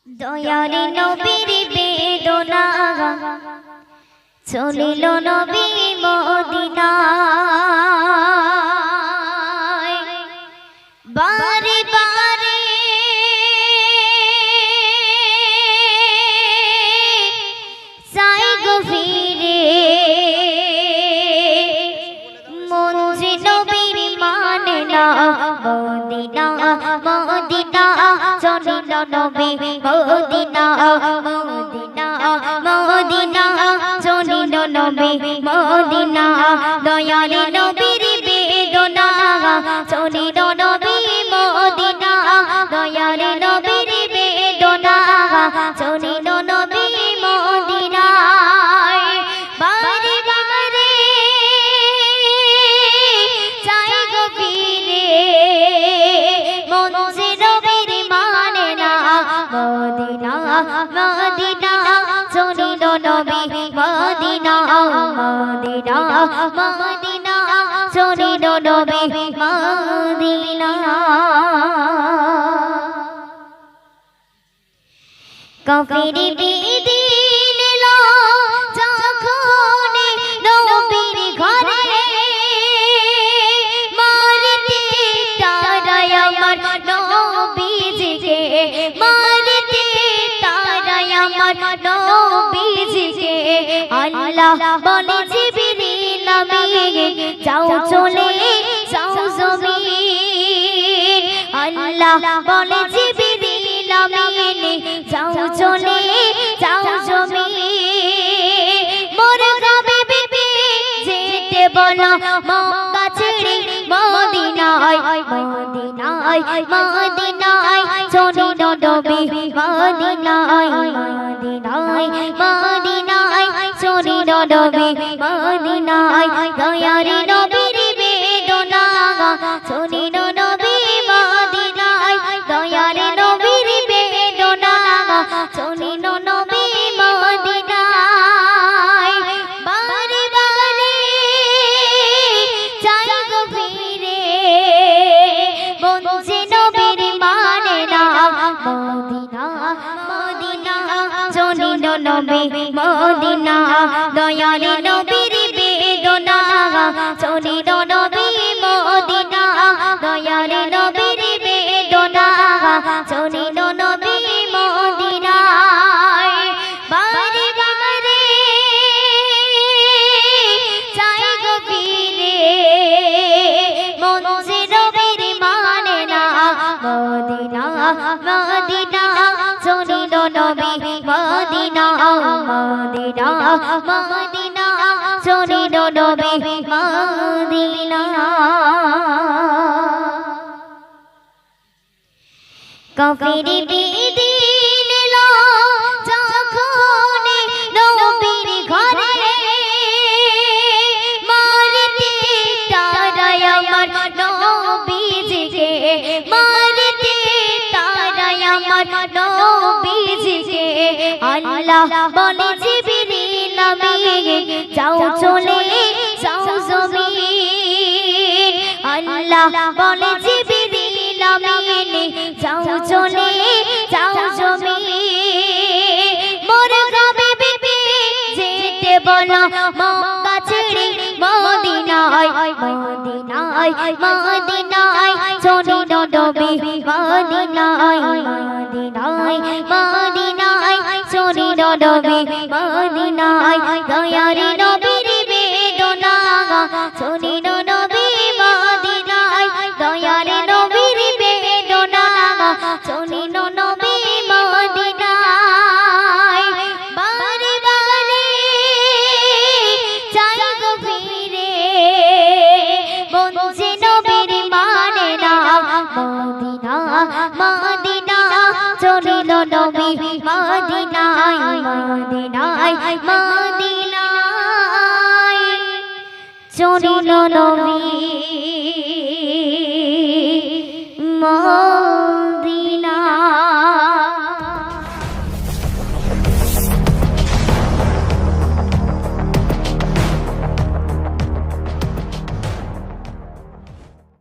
দয়ারি নবীর বেদনা চলিল নবী মদিনায় বারে বারে চাই গভীরে মন যে নবীর মানে না মদিনা মদিনা চলিল নবী মদিনা মদিনা মদিনা চলিল নবী মদিনা দয়ারি নবীর বেদনা চলিল নবী মদিনা দয়ারি নবীর বেদনা চলিল নবী মদিনায় বারে বারে চাই গভীরে মন যে নবীর মানে না মদিনা মদিনা চলিল নবী মদিনা মদিনা মদিনা চলিল নবী মদিনা কাফির বিদিন লো যখন নবীর ঘরে মারতে তারাই আমার নবীজিকে মারতে তারাই আমার নবীজিকে আল্লাহ বলে জিবরিল আমিন যাও চলে যাও জমিন আল্লাহ বলে জিবরিল আমিন যাও চলে যাও জমিন মোর গাবে বিবি যেতে বলো মক্কা ছেড়ে মদিনায় মদিনায় মদিনায় চলিল নবী মদিনায় মদিনায় মদিনায় চলিল নবী মদিনায় দয়ারি নবীর বেদনা চলিল নবী মদিনায় দয়ারি নবীর বেদনা চলিল নবী মদিনায় বারে বারে চাই গভীরে মন যে নবীর মানে না মদিনা মদিনা চলিল নবী মদিনা দয়ারি নবীর বেদনা চলিল নবী মদিনা দয়ারি নবীর বেদনা চলিল নবী মদিনায় বারে বারে চাই গভীরে মন যে নবীর মানে না মদিনা মদিনা চলিল নবী মদিনা মদিনা মদিনা চলিল নবী মদিনা কাফির বিদিন লো যখন নবীর ঘরে মারতে তারাই আমার নবীজিকে মারতে তারাই আমার নবীজিকে আল্লাহ বলে জিবরিল আমিন যাও চলে যাও জমিন আল্লাহ বলে জিবরিল আমিন যাও চলে যাও জমিন মোর গাবে বিবি যেতে বলো মক্কা ছেড়ে মদিনায় মদিনায় মদিনায় চলিল নবী মদিনায় মদিনায় মদিনায় চলিল নবী মদিনায় দয়ারি নবীর বেদনা চলিল নবী মদিনায় দয়ারি নবীর বেদনা চলিল নবী মদিনায় বারে বারে চাই গভীরে মন যে নবীর মানে না মদিনা মদিনা চলিল নবী মদিনায় মদিনায় মদিনায় চলিল নবী